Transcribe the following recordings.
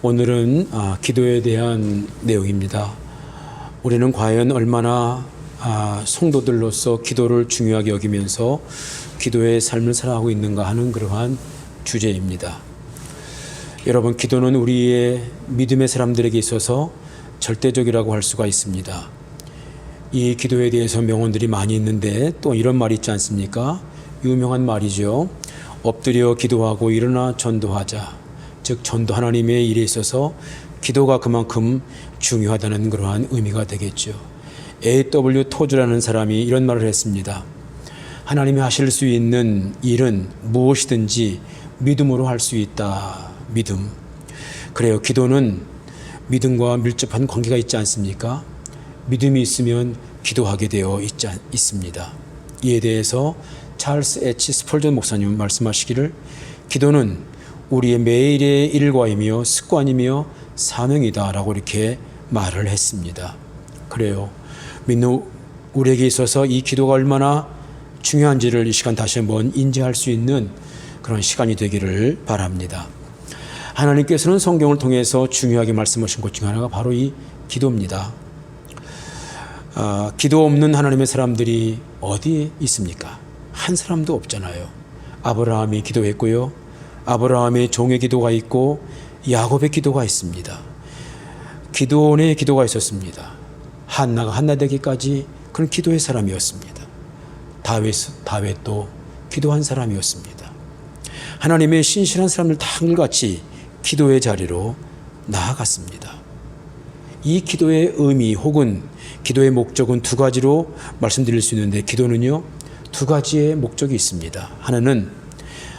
오늘은 기도에 대한 내용입니다. 우리는 과연 얼마나 성도들로서 기도를 중요하게 여기면서 기도의 삶을 살아가고 있는가 하는 그러한 주제입니다. 여러분, 기도는 우리의 믿음의 사람들에게 있어서 절대적이라고 할 수가 있습니다. 이 기도에 대해서 명언들이 많이 있는데 또 이런 말이 있지 않습니까? 유명한 말이죠. 엎드려 기도하고 일어나 전도하자. 즉 전도 하나님의 일에 있어서 기도가 그만큼 중요하다는 그러한 의미가 되겠죠. A.W. 토즈라는 사람이 이런 말을 했습니다. 하나님이 하실 수 있는 일은 무엇이든지 믿음으로 할 수 있다. 믿음. 그래요. 기도는 믿음과 밀접한 관계가 있지 않습니까? 믿음이 있으면 기도하게 되어 있습니다. 이에 대해서 찰스 H. 스펄전 목사님 말씀하시기를 기도는 우리의 매일의 일과이며 습관이며 사명이다 라고 이렇게 말을 했습니다. 그래요. 믿는 우리에게 있어서 이 기도가 얼마나 중요한지를 이 시간 다시 한번 인지할 수 있는 그런 시간이 되기를 바랍니다. 하나님께서는 성경을 통해서 중요하게 말씀하신 것 중 하나가 바로 이 기도입니다. 기도 없는 하나님의 사람들이 어디에 있습니까? 한 사람도 없잖아요. 아브라함이 기도했고요. 아브라함의 종의 기도가 있고 야곱의 기도가 있습니다. 기도원의 기도가 있었습니다. 한나가 한나 되기까지 그런 기도의 사람이었습니다. 다윗도 기도한 사람이었습니다. 하나님의 신실한 사람들 다 한결같이 기도의 자리로 나아갔습니다. 이 기도의 의미 혹은 기도의 목적은 두 가지로 말씀드릴 수 있는데 기도는요 두 가지의 목적이 있습니다. 하나는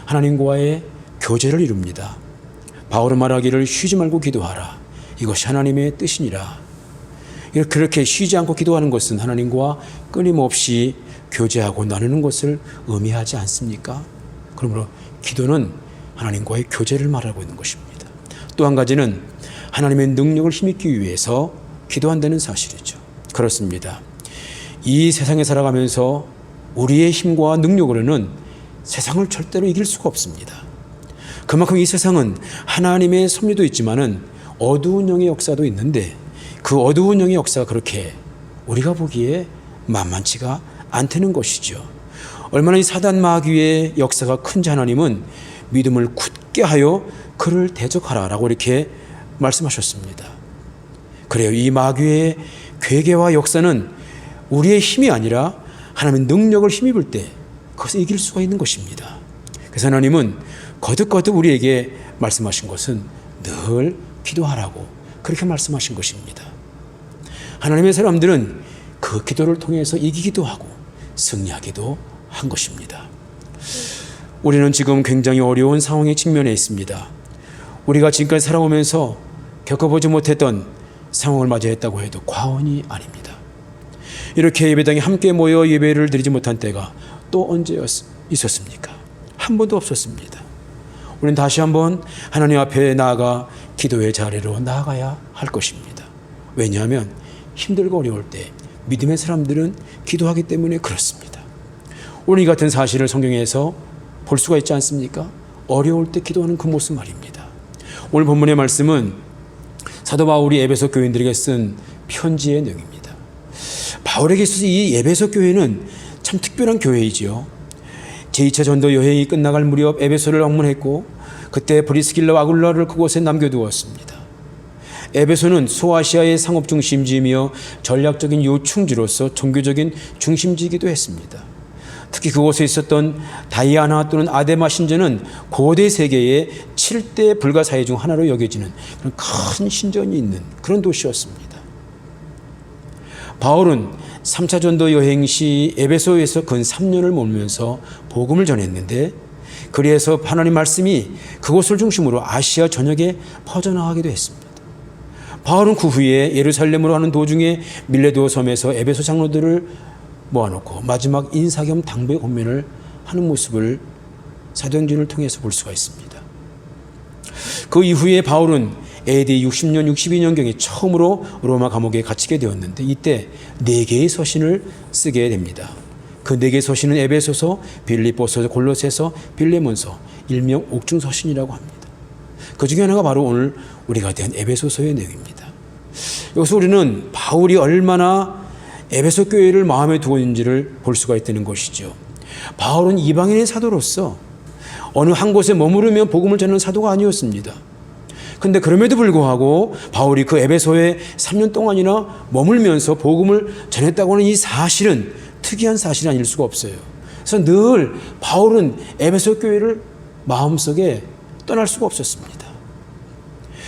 하나님과의 교제를 이룹니다. 바울은 말하기를 쉬지 말고 기도하라. 이것이 하나님의 뜻이니라. 그렇게 쉬지 않고 기도하는 것은 하나님과 끊임없이 교제하고 나누는 것을 의미하지 않습니까? 그러므로 기도는 하나님과의 교제를 말하고 있는 것입니다. 또 한 가지는 하나님의 능력을 힘입기 위해서 기도한다는 사실이죠. 그렇습니다. 이 세상에 살아가면서 우리의 힘과 능력으로는 세상을 절대로 이길 수가 없습니다. 그만큼 이 세상은 하나님의 섭리도 있지만은 어두운 영의 역사도 있는데 그 어두운 영의 역사가 그렇게 우리가 보기에 만만치가 않다는 것이죠. 얼마나 이 사단 마귀의 역사가 큰지 하나님은 믿음을 굳게 하여 그를 대적하라라고 이렇게 말씀하셨습니다. 그래요. 이 마귀의 괴계와 역사는 우리의 힘이 아니라 하나님의 능력을 힘입을 때 그것을 이길 수가 있는 것입니다. 그래서 하나님은 거듭거듭 우리에게 말씀하신 것은 늘 기도하라고 그렇게 말씀하신 것입니다. 하나님의 사람들은 그 기도를 통해서 이기기도 하고 승리하기도 한 것입니다. 우리는 지금 굉장히 어려운 상황에 직면해 있습니다. 우리가 지금까지 살아오면서 겪어보지 못했던 상황을 맞이했다고 해도 과언이 아닙니다. 이렇게 예배당에 함께 모여 예배를 드리지 못한 때가 또 언제 있었습니까? 한 번도 없었습니다. 우리는 다시 한번 하나님 앞에 나아가 기도의 자리로 나아가야 할 것입니다. 왜냐하면 힘들고 어려울 때 믿음의 사람들은 기도하기 때문에 그렇습니다. 오늘 이 같은 사실을 성경에서 볼 수가 있지 않습니까? 어려울 때 기도하는 그 모습 말입니다. 오늘 본문의 말씀은 사도 바울이 에베소 교인들에게 쓴 편지의 내용입니다. 바울에게 있어서 이 에베소 교회는 참 특별한 교회이지요. 제2차 전도 여행이 끝나갈 무렵 에베소를 방문했고 그때 브리스길라와 아굴라를 그곳에 남겨두었습니다. 에베소는 소아시아의 상업 중심지이며 전략적인 요충지로서 종교적인 중심지이기도 했습니다. 특히 그곳에 있었던 다이아나 또는 아데마 신전은 고대 세계의 7대 불가사의 중 하나로 여겨지는 그런 큰 신전이 있는 그런 도시였습니다. 바울은 3차 전도 여행 시 에베소에서 근 3년을 머물면서 복음을 전했는데 그래서 하나님 말씀이 그곳을 중심으로 아시아 전역에 퍼져나가기도 했습니다. 바울은 그 후에 예루살렘으로 가는 도중에 밀레도 섬에서 에베소 장로들을 모아놓고 마지막 인사 겸 당부의 권면을 하는 모습을 사도행전을 통해서 볼 수가 있습니다. 그 이후에 바울은 AD 60년, 62년경에 처음으로 로마 감옥에 갇히게 되었는데 이때 4개의 서신을 쓰게 됩니다. 그 4개의 서신은 에베소서, 빌립보서, 골로새서, 빌레몬서, 일명 옥중서신이라고 합니다. 그 중에 하나가 바로 오늘 우리가 대한 에베소서의 내용입니다. 여기서 우리는 바울이 얼마나 에베소 교회를 마음에 두고 있는지를 볼 수가 있다는 것이죠. 바울은 이방인의 사도로서 어느 한 곳에 머무르며 복음을 전하는 사도가 아니었습니다. 그런데 그럼에도 불구하고 바울이 그 에베소에 3년 동안이나 머물면서 복음을 전했다고 하는 이 사실은 특이한 사실이 아닐 수가 없어요. 그래서 늘 바울은 에베소 교회를 마음속에 떠날 수가 없었습니다.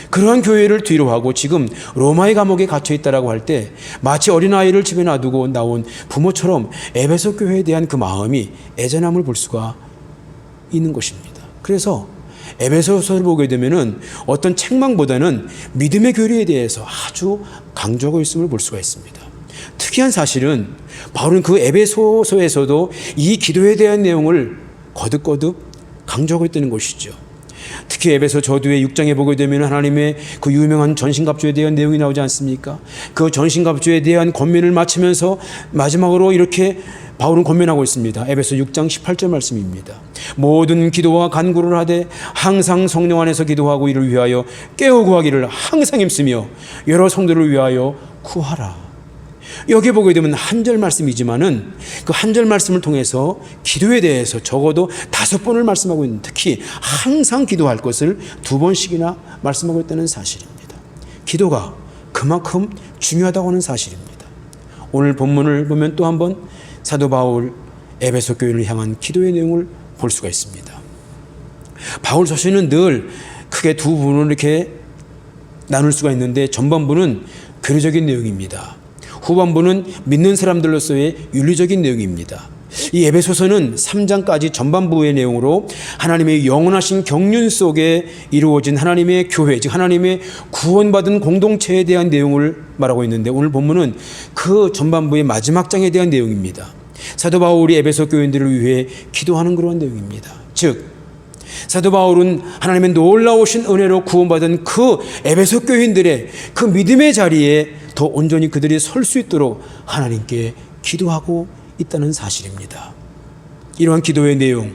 그러한 교회를 뒤로 하고 지금 로마의 감옥에 갇혀 있다라고 할 때 마치 어린아이를 집에 놔두고 나온 부모처럼 에베소 교회에 대한 그 마음이 애잔함을 볼 수가 있는 것입니다. 그래서 에베소서를 보게 되면은 어떤 책망보다는 믿음의 교리에 대해서 아주 강조하고 있음을 볼 수가 있습니다. 특이한 사실은 바울은 그 에베소서에서도 이 기도에 대한 내용을 거듭거듭 강조하고 있다는 것이죠. 특히 에베소 저두의 6장에 보게 되면 하나님의 그 유명한 전신갑주에 대한 내용이 나오지 않습니까? 그 전신갑주에 대한 권면을 마치면서 마지막으로 이렇게 바울은 권면하고 있습니다. 에베소 6장 18절 말씀입니다. 모든 기도와 간구를 하되 항상 성령 안에서 기도하고 이를 위하여 깨어 구하기를 항상 힘쓰며 여러 성도를 위하여 구하라. 여기 보게 되면 한 절 말씀이지만은 그 한 절 말씀을 통해서 기도에 대해서 적어도 5번을 말씀하고 있는, 특히 항상 기도할 것을 2번씩이나 말씀하고 있다는 사실입니다. 기도가 그만큼 중요하다고 하는 사실입니다. 오늘 본문을 보면 또 한번 사도 바울 에베소 교회를 향한 기도의 내용을 볼 수가 있습니다. 바울 서신은 늘 크게 두 부분으로 이렇게 나눌 수가 있는데, 전반부는 교리적인 내용입니다. 후반부는 믿는 사람들로서의 윤리적인 내용입니다. 이 에베소서는 3장까지 전반부의 내용으로 하나님의 영원하신 경륜 속에 이루어진 하나님의 교회, 즉 하나님의 구원받은 공동체에 대한 내용을 말하고 있는데, 오늘 본문은 그 전반부의 마지막 장에 대한 내용입니다. 사도 바울이 에베소 교인들을 위해 기도하는 그런 내용입니다. 즉 사도 바울은 하나님의 놀라우신 은혜로 구원받은 그 에베소 교인들의 그 믿음의 자리에 더 온전히 그들이 설 수 있도록 하나님께 기도하고 있다는 사실입니다. 이러한 기도의 내용,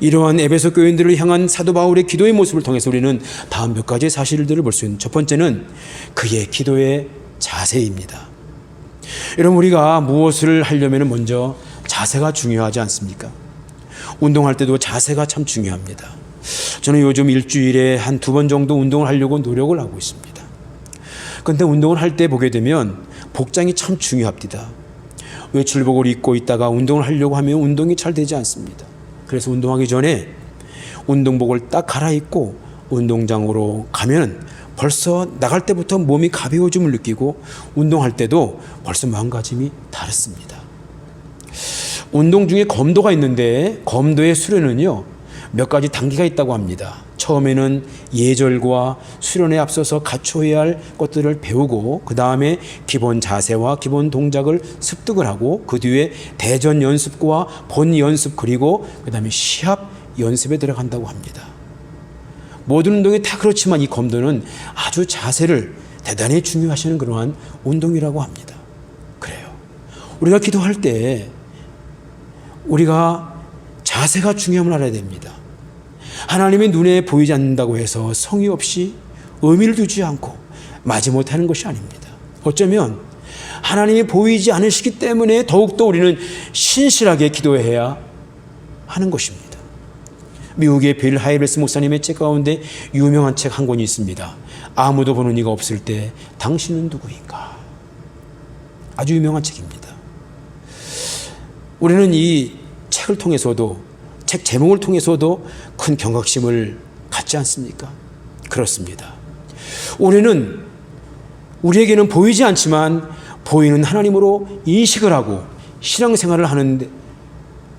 이러한 에베소 교인들을 향한 사도 바울의 기도의 모습을 통해서 우리는 다음 몇 가지의 사실들을 볼 수 있는, 첫 번째는 그의 기도의 자세입니다. 여러분, 우리가 무엇을 하려면 먼저 자세가 중요하지 않습니까? 운동할 때도 자세가 참 중요합니다. 저는 요즘 일주일에 한 2번 정도 운동을 하려고 노력을 하고 있습니다. 그런데 운동을 할 때 보게 되면 복장이 참 중요합니다. 외출복을 입고 있다가 운동을 하려고 하면 운동이 잘 되지 않습니다. 그래서 운동하기 전에 운동복을 딱 갈아입고 운동장으로 가면 벌써 나갈 때부터 몸이 가벼워짐을 느끼고 운동할 때도 벌써 마음가짐이 다릅니다. 운동 중에 검도가 있는데 검도의 수련은요 몇 가지 단계가 있다고 합니다. 처음에는 예절과 수련에 앞서서 갖춰야 할 것들을 배우고, 그 다음에 기본 자세와 기본 동작을 습득을 하고, 그 뒤에 대전 연습과 본 연습, 그리고 그 다음에 시합 연습에 들어간다고 합니다. 모든 운동이 다 그렇지만 이 검도는 아주 자세를 대단히 중요하시는 그러한 운동이라고 합니다. 그래요. 우리가 기도할 때 우리가 자세가 중요함을 알아야 됩니다. 하나님의 눈에 보이지 않는다고 해서 성의 없이 의미를 두지 않고 마지못하는 것이 아닙니다. 어쩌면 하나님이 보이지 않으시기 때문에 더욱더 우리는 신실하게 기도해야 하는 것입니다. 미국의 빌 하이베스 목사님의 책 가운데 유명한 책 한 권이 있습니다. 아무도 보는 이가 없을 때 당신은 누구인가? 아주 유명한 책입니다. 우리는 이 책을 통해서도, 책 제목을 통해서도 큰 경각심을 갖지 않습니까? 그렇습니다. 우리에게는 보이지 않지만 보이는 하나님으로 인식을 하고 신앙생활을 하는데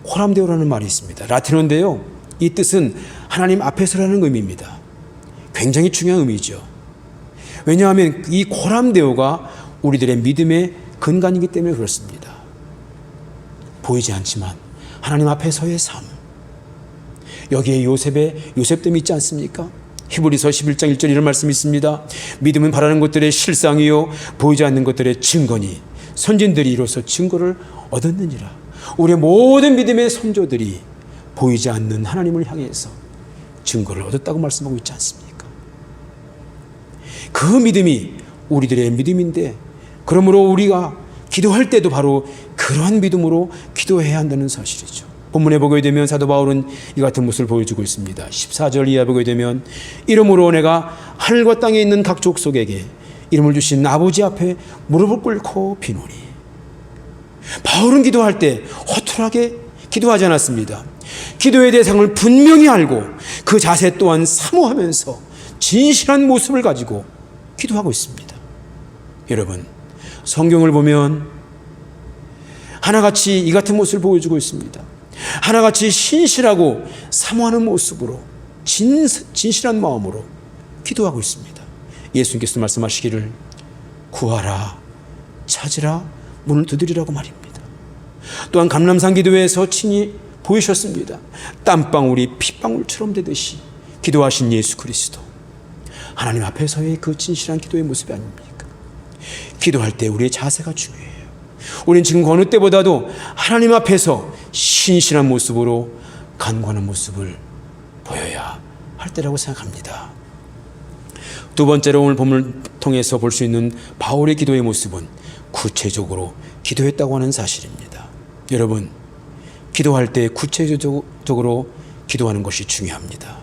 코람데오라는 말이 있습니다. 라틴어인데요, 이 뜻은 하나님 앞에서라는 의미입니다. 굉장히 중요한 의미죠. 왜냐하면 이 코람데오가 우리들의 믿음의 근간이기 때문에 그렇습니다. 보이지 않지만 하나님 앞에서의 삶, 여기에 요셉됨이 있지 않습니까? 히브리서 11장 1절 이런 말씀이 있습니다. 믿음은 바라는 것들의 실상이요 보이지 않는 것들의 증거니 선진들이 이로써 증거를 얻었느니라. 우리의 모든 믿음의 선조들이 보이지 않는 하나님을 향해서 증거를 얻었다고 말씀하고 있지 않습니까? 그 믿음이 우리들의 믿음인데, 그러므로 우리가 기도할 때도 바로 그러한 믿음으로 기도해야 한다는 사실이죠. 본문에 보게 되면 사도 바울은 이 같은 모습을 보여주고 있습니다. 14절 이하 보게 되면 이러므로 내가 하늘과 땅에 있는 각 족속에게 이름을 주신 아버지 앞에 무릎을 꿇고 비노니. 바울은 기도할 때 허술하게 기도하지 않았습니다. 기도의 대상을 분명히 알고 그 자세 또한 사모하면서 진실한 모습을 가지고 기도하고 있습니다. 여러분, 성경을 보면 하나같이 이 같은 모습을 보여주고 있습니다. 하나같이 신실하고 사모하는 모습으로 진실한 마음으로 기도하고 있습니다. 예수님께서 말씀하시기를 구하라, 찾으라, 문을 두드리라고 말입니다. 또한 감람산 기도에서 친히 보이셨습니다. 땀방울이 핏방울처럼 되듯이 기도하신 예수 그리스도, 하나님 앞에서의 그 진실한 기도의 모습이 아닙니까? 기도할 때 우리의 자세가 중요해요. 우리는 지금 어느 때보다도 하나님 앞에서 신실한 모습으로 간구하는 모습을 보여야 할 때라고 생각합니다. 두 번째로 오늘 본문을 통해서 볼 수 있는 바울의 기도의 모습은 구체적으로 기도했다고 하는 사실입니다. 여러분, 기도할 때 구체적으로 기도하는 것이 중요합니다.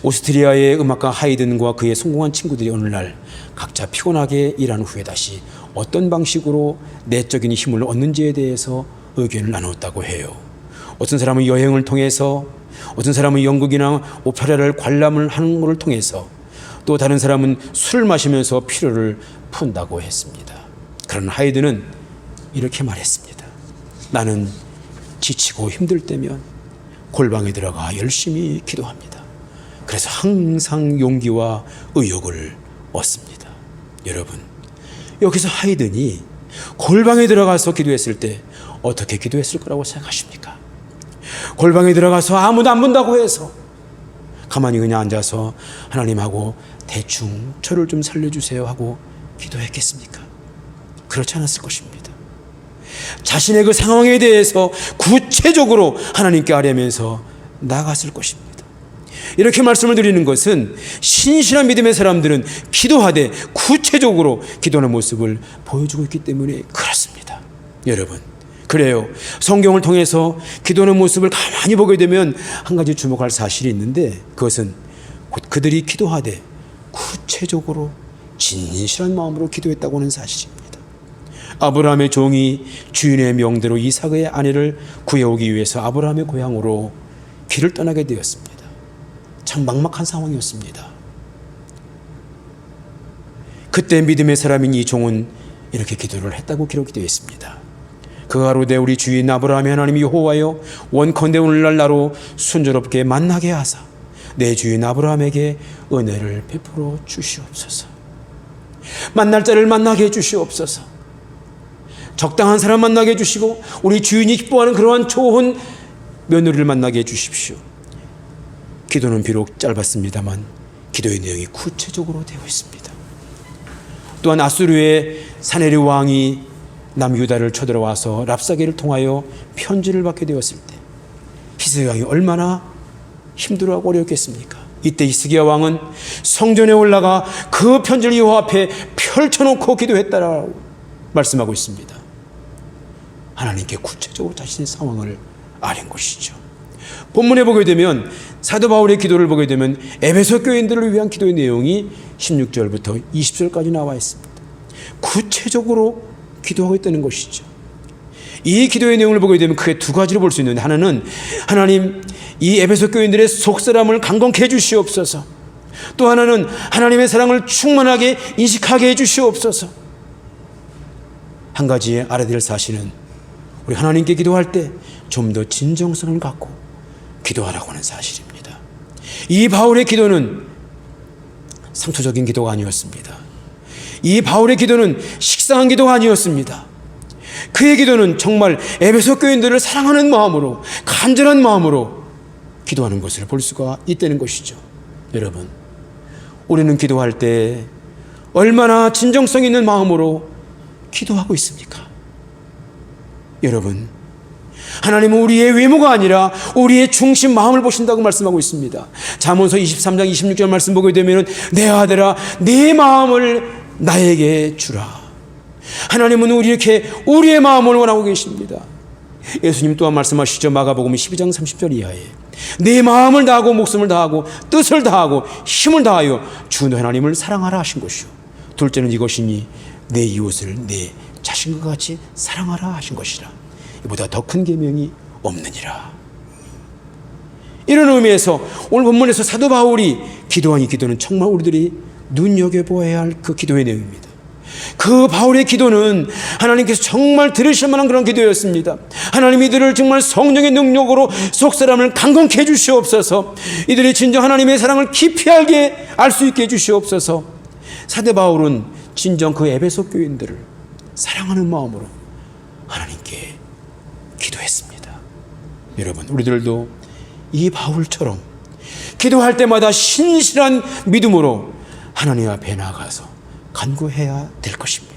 오스트리아의 음악가 하이든과 그의 성공한 친구들이 어느 날 각자 피곤하게 일한 후에 다시 어떤 방식으로 내적인 힘을 얻는지에 대해서 의견을 나눴다고 해요. 어떤 사람은 여행을 통해서, 어떤 사람은 연극이나 오페라를 관람을 하는 것을 통해서, 또 다른 사람은 술을 마시면서 피로를 푼다고 했습니다. 그런 하이든은 이렇게 말했습니다. 나는 지치고 힘들 때면 골방에 들어가 열심히 기도합니다. 그래서 항상 용기와 의욕을 얻습니다. 여러분, 여기서 하이든이 골방에 들어가서 기도했을 때 어떻게 기도했을 거라고 생각하십니까? 골방에 들어가서 아무도 안 본다고 해서 가만히 그냥 앉아서 하나님하고 대충 저를 좀 살려주세요 하고 기도했겠습니까? 그렇지 않았을 것입니다. 자신의 그 상황에 대해서 구체적으로 하나님께 아뢰면서 나아갔을 것입니다. 이렇게 말씀을 드리는 것은 신실한 믿음의 사람들은 기도하되 구체적으로 기도하는 모습을 보여주고 있기 때문에 그렇습니다. 여러분, 그래요. 성경을 통해서 기도하는 모습을 가만히 보게 되면 한 가지 주목할 사실이 있는데, 그것은 곧 그들이 기도하되 구체적으로 진실한 마음으로 기도했다고 하는 사실입니다. 아브라함의 종이 주인의 명대로 이삭의 아내를 구해오기 위해서 아브라함의 고향으로 길을 떠나게 되었습니다. 참 막막한 상황이었습니다. 그때 믿음의 사람인 이 종은 이렇게 기도를 했다고 기록이 되어 있습니다. 그 가로되 우리 주인 아브라함의 하나님 여호와여, 원컨대 오늘날 나로 순조롭게 만나게 하사 내 주인 아브라함에게 은혜를 베풀어 주시옵소서. 만날 자를 만나게 해주시옵소서. 적당한 사람 만나게 해주시고 우리 주인이 기뻐하는 그러한 좋은 며느리를 만나게 해주십시오. 기도는 비록 짧았습니다만 기도의 내용이 구체적으로 되어 있습니다. 또한 아수르의 사네립 왕이 남유다를 쳐들어와서 랍사게를 통하여 편지를 받게 되었을 때 히스기야 왕이 얼마나 힘들어하고 어려웠겠습니까? 이때 히스기야 왕은 성전에 올라가 그 편지를 여호와 앞에 펼쳐놓고 기도했다라고 말씀하고 있습니다. 하나님께 구체적으로 자신의 상황을 아뢰는 것이죠. 본문에 보게 되면 사도 바울의 기도를 보게 되면 에베소 교인들을 위한 기도의 내용이 16절부터 20절까지 나와 있습니다. 구체적으로 기도하고 있다는 것이죠. 이 기도의 내용을 보게 되면 크게 두 가지로 볼 수 있는데, 하나는 하나님 이 에베소 교인들의 속사람을 강건케 해주시옵소서, 또 하나는 하나님의 사랑을 충만하게 인식하게 해주시옵소서. 한 가지 알아야 될 사실은 우리 하나님께 기도할 때 좀 더 진정성을 갖고 기도하라고 하는 사실입니다. 이 바울의 기도는 상투적인 기도가 아니었습니다. 이 바울의 기도는 식상한 기도가 아니었습니다. 그의 기도는 정말 에베소 교인들을 사랑하는 마음으로, 간절한 마음으로 기도하는 것을 볼 수가 있다는 것이죠. 여러분, 우리는 기도할 때 얼마나 진정성 있는 마음으로 기도하고 있습니까? 여러분, 하나님은 우리의 외모가 아니라 우리의 중심 마음을 보신다고 말씀하고 있습니다. 잠언서 23장 26절 말씀 보게 되면 내 아들아 내 마음을 나에게 주라. 하나님은 우리의 마음을 원하고 계십니다. 예수님 또한 말씀하시죠. 마가복음 12장 30절 이하에 내 마음을 다하고 목숨을 다하고 뜻을 다하고 힘을 다하여 주 하나님을 사랑하라 하신 것이요 둘째는 이것이니 내 이웃을 내 자신과 같이 사랑하라 하신 것이라. 이보다 더 큰 계명이 없느니라. 이런 의미에서 오늘 본문에서 사도 바울이 기도한 이 기도는 정말 우리들이 눈여겨보아야 할 그 기도의 내용입니다. 그 바울의 기도는 하나님께서 정말 들으실 만한 그런 기도였습니다. 하나님 이들을 정말 성령의 능력으로 속사람을 강건케 해주시옵소서. 이들이 진정 하나님의 사랑을 깊이 알게 알 수 있게 해주시옵소서. 사도 바울은 진정 그 에베소 교인들을 사랑하는 마음으로 하나님께 기도했습니다. 여러분 우리들도 이 바울처럼 기도할 때마다 신실한 믿음으로 하나님 앞에 나가서 간구해야 될 것입니다.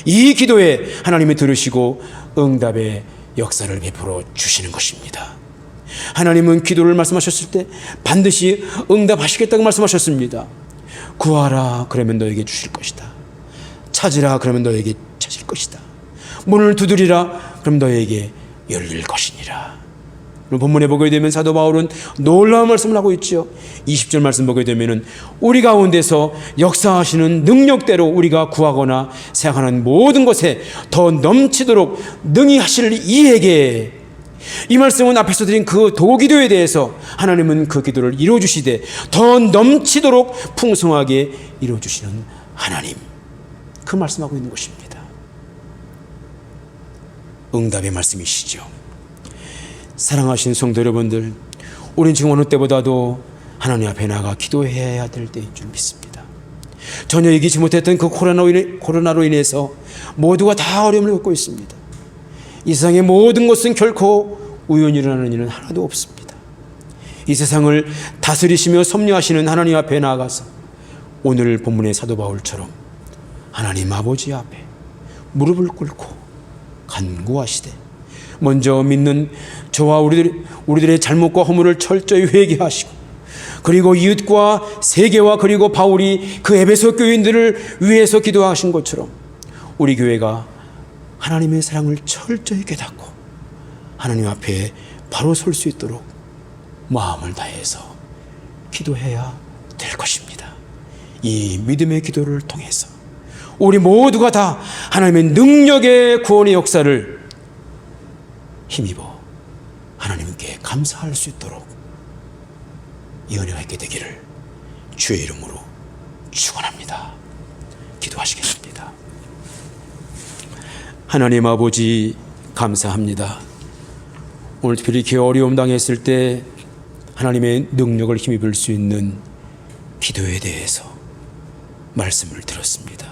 이 기도에 하나님이 들으시고 응답의 역사를 베풀어 주시는 것입니다. 하나님은 기도를 말씀하셨을 때 반드시 응답하시겠다고 말씀하셨습니다. 구하라 그러면 너에게 주실 것이다. 찾으라 그러면 너에게 찾을 것이다. 문을 두드리라 그럼 너에게 열릴 것이니라. 본문에 보게 되면 사도 바울은 놀라운 말씀을 하고 있죠. 20절 말씀 보게 되면 우리 가운데서 역사하시는 능력대로 우리가 구하거나 생각하는 모든 것에 더 넘치도록 능히 하실 이에게. 이 말씀은 앞에서 드린 그 도기도에 대해서 하나님은 그 기도를 이루어주시되 더 넘치도록 풍성하게 이루어주시는 하나님, 그 말씀하고 있는 것입니다. 응답의 말씀이시죠. 사랑하신 성도 여러분들, 우린 지금 어느 때보다도 하나님 앞에 나가 기도해야 될 때인 줄 믿습니다. 전혀 이기지 못했던 그 코로나로 인해서 모두가 다 어려움을 겪고 있습니다. 이 세상의 모든 것은 결코 우연히 일어나는 일은 하나도 없습니다. 이 세상을 다스리시며 섭리하시는 하나님 앞에 나아가서 오늘 본문의 사도 바울처럼 하나님 아버지 앞에 무릎을 꿇고 간구하시되 먼저 믿는 저와 우리들의 잘못과 허물을 철저히 회개하시고 그리고 이웃과 세계와 그리고 바울이 그 에베소 교인들을 위해서 기도하신 것처럼 우리 교회가 하나님의 사랑을 철저히 깨닫고 하나님 앞에 바로 설 수 있도록 마음을 다해서 기도해야 될 것입니다. 이 믿음의 기도를 통해서 우리 모두가 다 하나님의 능력의 구원의 역사를 힘입어 하나님께 감사할 수 있도록 이 은혜가 있게 되기를 주의 이름으로 축원합니다. 기도하시겠습니다. 하나님 아버지 감사합니다. 오늘 특별히 이렇게 어려움 당했을 때 하나님의 능력을 힘입을 수 있는 기도에 대해서 말씀을 들었습니다.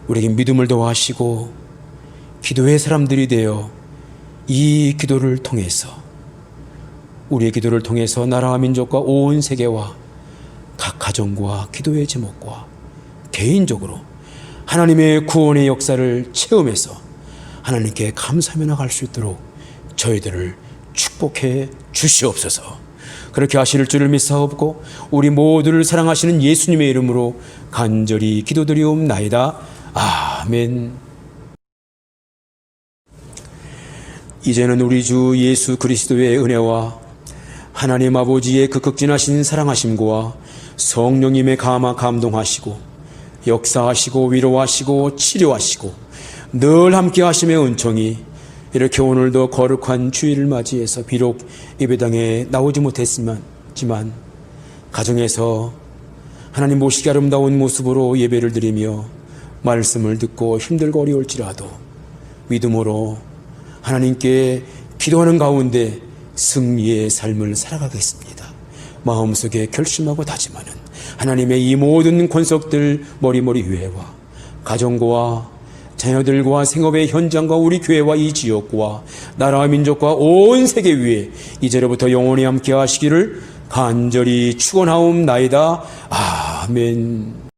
우리에게 믿음을 더하시고 기도의 사람들이 되어 이 기도를 통해서 우리의 기도를 통해서 나라와 민족과 온 세계와 각 가정과 기도의 제목과 개인적으로 하나님의 구원의 역사를 체험해서 하나님께 감사하며 나갈 수 있도록 저희들을 축복해 주시옵소서. 그렇게 하실 줄을 믿사옵고 우리 모두를 사랑하시는 예수님의 이름으로 간절히 기도드리옵나이다. 아멘. 이제는 우리 주 예수 그리스도의 은혜와 하나님 아버지의 그 극진하신 사랑하심과 성령님의 감동하시고 역사하시고 위로하시고 치료하시고 늘 함께 하심의 은총이 이렇게 오늘도 거룩한 주일을 맞이해서 비록 예배당에 나오지 못했지만 가정에서 하나님 모시기 아름다운 모습으로 예배를 드리며 말씀을 듣고 힘들고 어려울지라도 믿음으로 하나님께 기도하는 가운데 승리의 삶을 살아가겠습니다. 마음속에 결심하고 다짐하는 하나님의 이 모든 권속들 머리머리 위에와 가정과 자녀들과 생업의 현장과 우리 교회와 이 지역과 나라와 민족과 온 세계 위에 이제로부터 영원히 함께 하시기를 간절히 축원하옵나이다. 아멘.